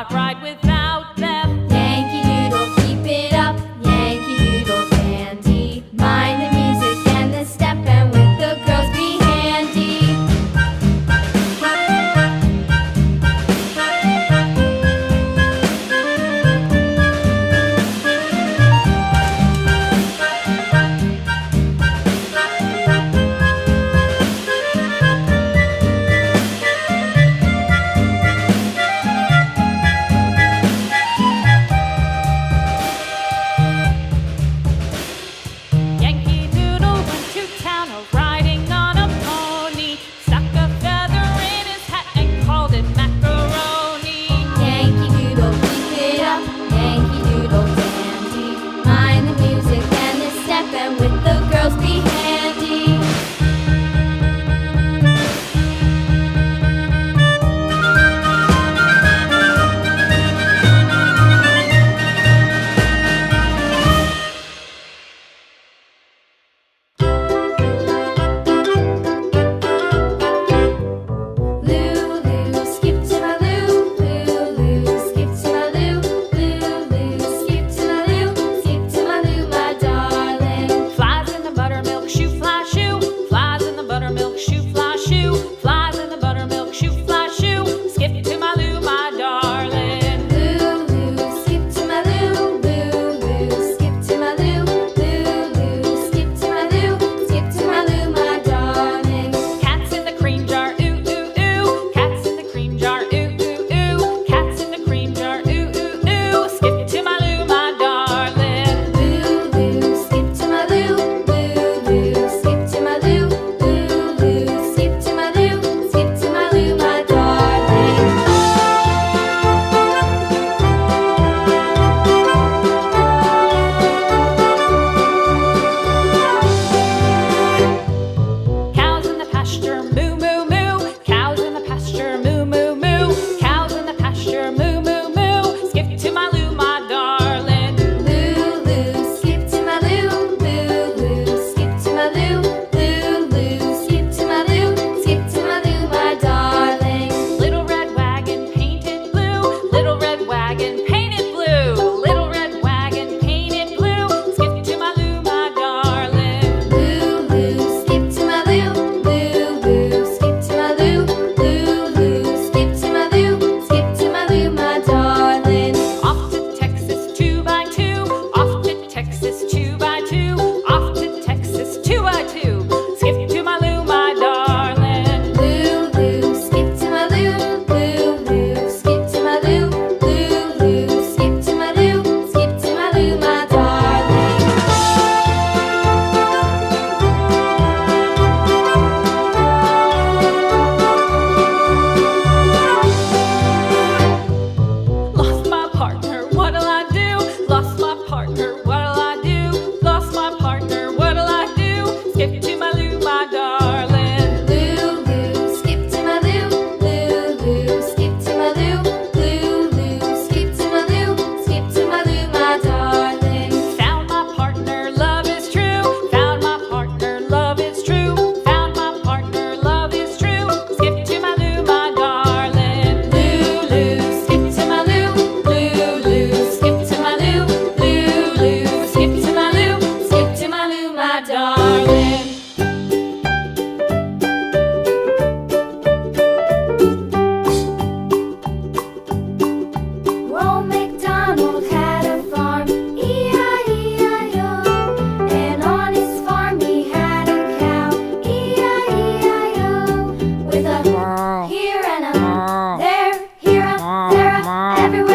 cannot ride without them. Yankee Doodle, keep it up. Yankee Doodle dandy. Mind the music and the step, and with the girls be handy. Yankee Doodle went to town riding on a pony, stuck a feather in his hat and called it macaroni. Yankee Doodle, keep it up. Yankee Doodle dandy. Mind the music and the step, and with the girls be handy. Lulu, skip to my loo. Lulu, skip to my loo. Lulu, skip to my loo. Skip to my loo, my darling. Flies in the buttermilk shoe, fly shoe. Flies in the buttermilk shoe, fly shoe. Flies in the buttermilk shoe, fly shoe. Skip to my loo, my darling. Lulu, skip to my loo. Lulu, skip to my loo. Lulu, skip to my loo. Skip to my loo, my darling. Cats in the cream jar, ooh, ooh, ooh. Cats in the cream jar, ooh, ooh, ooh. Cats in the cream jar, ooh, ooh, ooh. Skip to my loo, my darling. Lulu, skip to my loo. Lulu, skip to my loo. Lulu, skip to my loo. Skip to my loo, my darling. Cows in the pasture, moo, moo, moo. Cows in the pasture, moo, moo, moo. Cows in the pasture, moo, moo, moo. Skip to my loo, my darling. Lulu, skip to my loo. Lulu, skip to my loo. Lulu, skip to my loo. Skip to my loo, my darling. Little red wagon painted blue. Little red wagon painted blue. Little red wagon painted blue. Skip to my loo, my darling. Lulu, skip to my loo. Lulu, skip to my loo. Lulu, skip to my loo. Skip to my loo, my darling. Off to Texas 2x2. Off to Texas 2x2. Off to Texas 2x2. Skip to my loo, my darling. Lulu, skip to my loo. Lulu, skip to my loo. Lulu, skip to my loo. Skip to my loo, my darling. Lost my partner, what'll I do? Lost my partner, what'll I do? Lost my partner, what'll I do? Skip to my loo, my darling. Lulu, skip to my loo. Lulu, skip to my loo. Lulu, skip to my loo. Skip to my loo, my darling. Found my partner, love is true. Found my partner, love is true. Found my partner, love is true. Skip to my loo, my darling. Lulu, skip to my loo. Lulu, skip to my loo. Lulu, skip to my loo. Skip to my loo, my darling. Old MacDonald had a farm, E-I-E-I-O. And on his farm he had a cow, E-I-E-I-O. With a here and a there, here a, there a, everywhere.